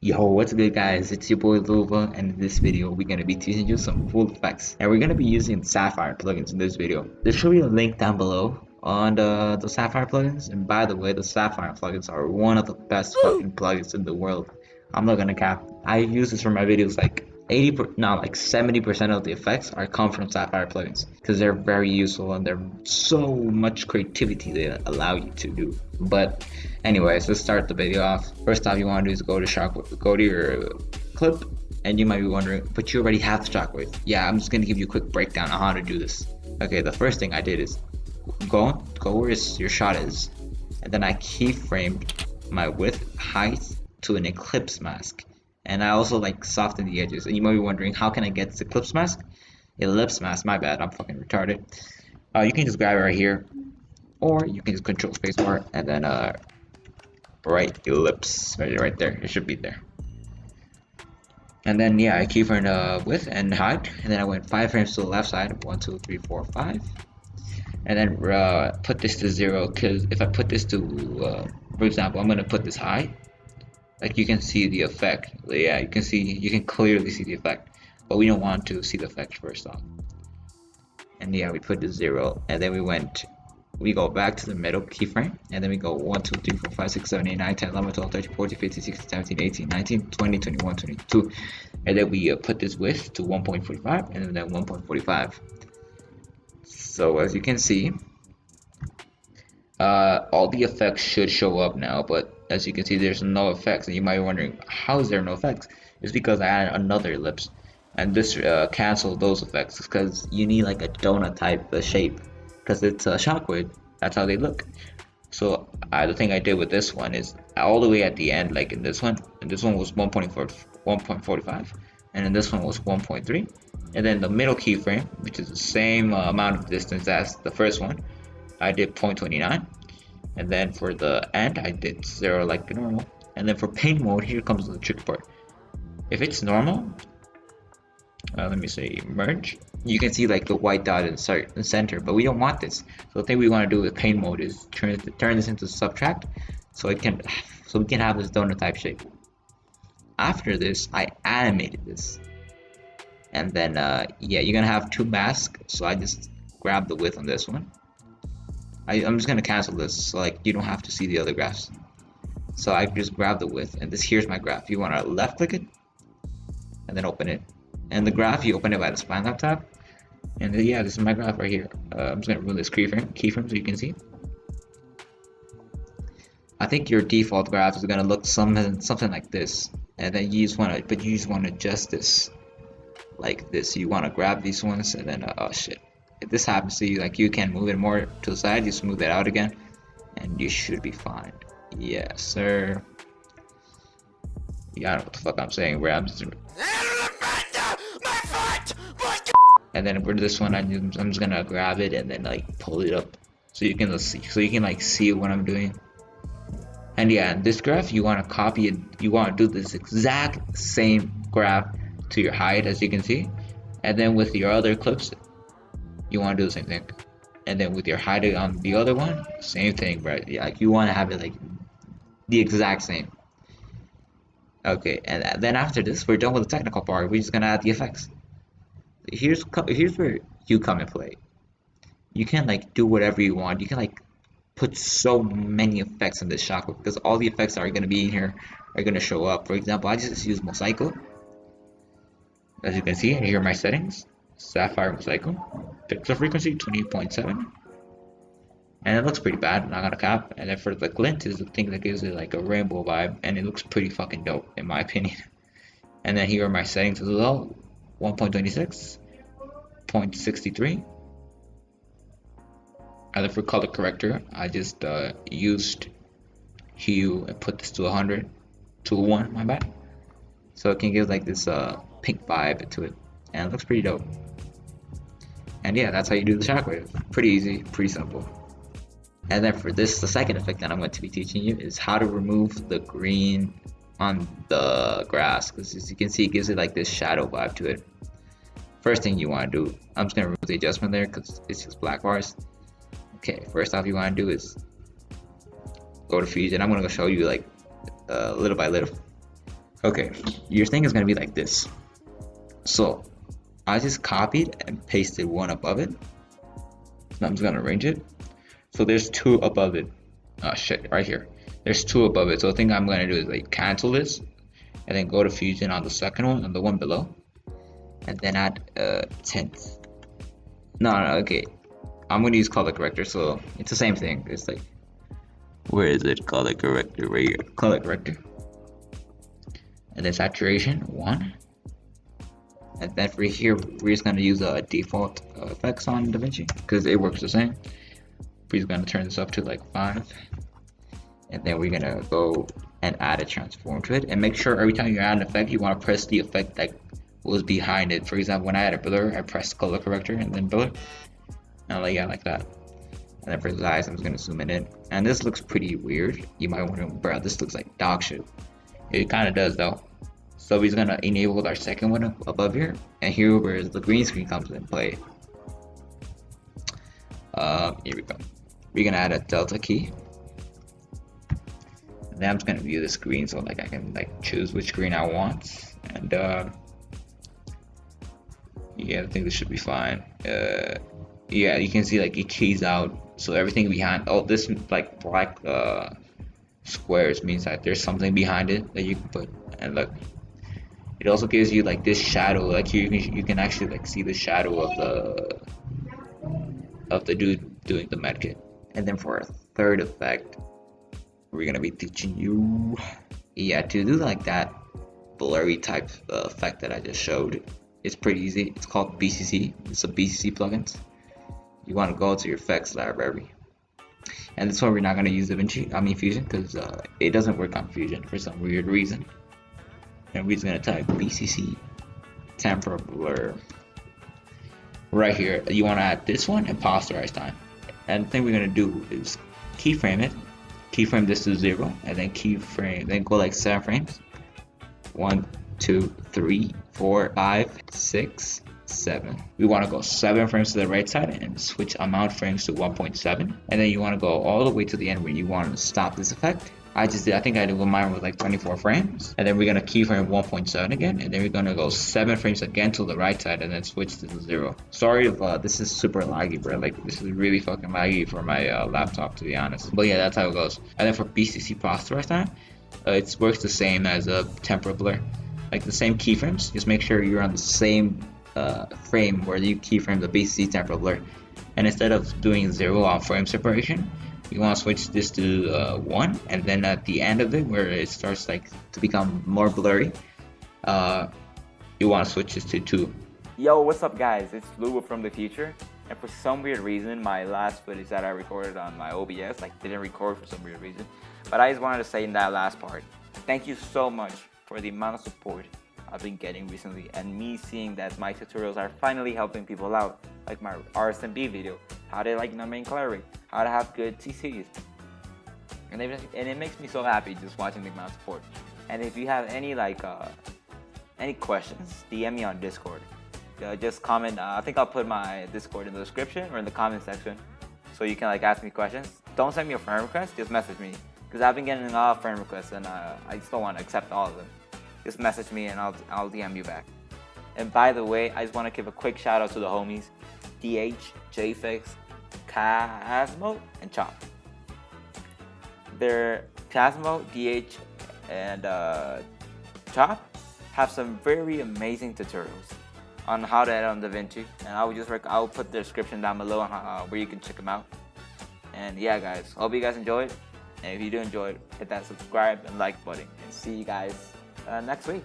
Yo, what's good guys? It's your boy Luva, and in this video we're gonna be teaching you some cool effects. And we're gonna be using Sapphire plugins in this video. There should be a link down below on the Sapphire plugins. And by the way, the Sapphire plugins are one of the best fucking plugins in the world. I'm not gonna cap. I use this for my videos like 70% of the effects are come from Sapphire plugins because they're very useful and they're so much creativity they allow you to do. But anyways, let's start the video off. First off, you want to do is go to your clip, and you might be wondering, but you already have the shockwave. Yeah, I'm just gonna give you a quick breakdown on how to do this. Okay, the first thing I did is go where your shot is, and then I keyframed my width height to an eclipse mask. And I also like soften the edges. And you might be wondering, how can I get this ellipse mask? My bad, I'm fucking retarded. You can just grab it right here, or you can just control spacebar and then right ellipse right there. It should be there. And then yeah, I keyframed width and height, and then I went 5 frames to the left side. 1, 2, 3, 4, 5. And then put this to 0, because if I put this to, for example, I'm gonna put this high. Like you can see the effect. Yeah, you can clearly see the effect, but we don't want to see the effect first off. And yeah, we put the 0, and then we go back to the middle keyframe, and then we go 1, 2, 3, 4, 5, 6, 7, 8, 9, 10, 11, 12, 13, 14, 15, 16, 17, 18, 19, 20, 21, 22, and then we put this width to 1.45 and then 1.45. So as you can see, all the effects should show up now, but as you can see, there's no effects. And you might be wondering, how is there no effects? It's because I added another ellipse, and this canceled those effects, because you need like a donut type shape, because it's a shockwave. That's how they look. So the thing I did with this one is all the way at the end, like in this one, and this one was 1.45, and then this one was 1.3, and then the middle keyframe, which is the same amount of distance as the first one, I did 0.29. And then for the end, I did 0 like normal. And then for paint mode, here comes the tricky part. If it's normal, let me say merge, you can see like the white dot in the center, but we don't want this. So the thing we want to do with paint mode is turn this into subtract, so we can have this donut type shape. After this, I animated this, and then yeah, you're gonna have 2 masks. So I just grab the width on this one. I'm just gonna cancel this, so like you don't have to see the other graphs. So I just grab the width, and here's my graph. You want to left click it and then open it, and the graph you open it by the spline left tab. And then, yeah, this is my graph right here. I'm just gonna remove this keyframe so you can see. I think your default graph is gonna look something like this, and then you just want to adjust this like this. You want to grab these ones, and then oh shit. If this happens to you, like you can move it more to the side, you smooth it out again, and you should be fine. Yes, sir. Yeah, I don't know what the fuck I'm saying, bro. And then for this one, I'm just gonna grab it and then like pull it up, so you can see what I'm doing. And yeah, in this graph, you want to copy it. You want to do this exact same graph to your height, as you can see, and then with your other clips, you want to do the same thing, and then with your height on the other one, same thing, right? Yeah, like you want to have it like the exact same. Okay, and then after this, we're done with the technical part. We're just gonna add the effects. Here's where you come and play. You can like do whatever you want. You can like put so many effects in this shockwave, because all the effects that are gonna be in here are gonna show up. For example, I just use Mosaico. As you can see, here are my settings. Sapphire Mosaico, pixel frequency 20.7, and it looks pretty bad, not gonna cap. And then for the glint is the thing that gives it like a rainbow vibe, and it looks pretty fucking dope in my opinion. And then here are my settings as well: 1.26, 0.63. And then for color corrector, I just used hue and put this to 100 to 1, my bad, so it can give like this pink vibe to it, and it looks pretty dope. And yeah, that's how you do the shockwave. Pretty easy, pretty simple. And then for this, the second effect that I'm going to be teaching you is how to remove the green on the grass, because as you can see, it gives it like this shadow vibe to it. First thing you want to do, I'm just going to remove the adjustment there because it's just black bars. Okay, first off, you want to do is go to Fusion. I'm going to show you like little by little. Okay, your thing is gonna be like this. So I just copied and pasted one above it. So I'm just gonna arrange it. So there's two above it. Oh shit, right here. There's two above it. So the thing I'm gonna do is like cancel this and then go to Fusion on the second one and the one below. And then add tint. No, okay. I'm gonna use color corrector, so it's the same thing. It's like, where is it? Color corrector, right here. Color corrector. And then saturation 1. And then for here, we're just gonna use a default effects on DaVinci because it works the same. We're just gonna turn this up to like 5, and then we're gonna go and add a transform to it. And make sure every time you add an effect, you want to press the effect that was behind it. For example, when I add a blur, I press color corrector and then blur, and like that. And then for the eyes, I'm just gonna zoom it in. And this looks pretty weird. You might wonder, bro, this looks like dog shit. It kind of does though. So we're gonna enable our second one above here, and here where the green screen comes in play. Here we go. We're gonna add a delta key. And then I'm just gonna view the screen so like I can like choose which screen I want. And yeah, I think this should be fine. Yeah, you can see like it keys out, so everything behind. Oh, this like black squares means that there's something behind it that you can put. And look, it also gives you like this shadow, like you can actually like see the shadow of the dude doing the medkit. And then for a third effect, we're gonna be teaching you, yeah, to do like that blurry type effect that I just showed. It's pretty easy. It's called BCC. It's a BCC plugins. You want to go to your effects library, and this one we're not gonna use Fusion, because it doesn't work on Fusion for some weird reason. And we're just gonna type BCC temporal blur right here. You want to add this one and posterize time. And the thing we're gonna do is keyframe it, keyframe this to 0, and then keyframe, then go like 7 frames. 1, 2, 3, 4, 5, 6, 7. We want to go 7 frames to the right side and switch amount frames to 1.7. And then you want to go all the way to the end where you want to stop this effect. I think I did mine with like 24 frames. And then we're gonna keyframe 1.7 again, and then we're gonna go 7 frames again to the right side and then switch to 0. Sorry if this is super laggy, bro. Like this is really fucking laggy for my laptop, to be honest. But yeah, that's how it goes. And then for BCC posterize time, it works the same as a temporal blur. Like the same keyframes, just make sure you're on the same frame where you keyframe the BCC temporal blur. And instead of doing 0 on frame separation, you want to switch this to 1, and then at the end of it, where it starts like to become more blurry, you want to switch this to 2. Yo, what's up guys? It's Luba from the future, and for some weird reason, my last footage that I recorded on my OBS didn't record for some weird reason. But I just wanted to say in that last part, thank you so much for the amount of support I've been getting recently, and me seeing that my tutorials are finally helping people out, like my rsmb video, how to like number and coloring, how to have good TCs, and it makes me so happy just watching the amount of support. And if you have any any questions, DM me on Discord. Just comment. I think I'll put my Discord in the description or in the comment section, so you can like ask me questions. Don't send me a friend request, just message me, because I've been getting a lot of friend requests and I just don't want to accept all of them. Just message me and I'll DM you back. And by the way, I just want to give a quick shout out to the homies DH, JFix, Casmo, and Chop. Their Casmo, DH, and Chop have some very amazing tutorials on how to edit on DaVinci, and I'll put the description down below on where you can check them out. And yeah, guys, hope you guys enjoyed. And if you do enjoy it, hit that subscribe and like button. And see you guys next week.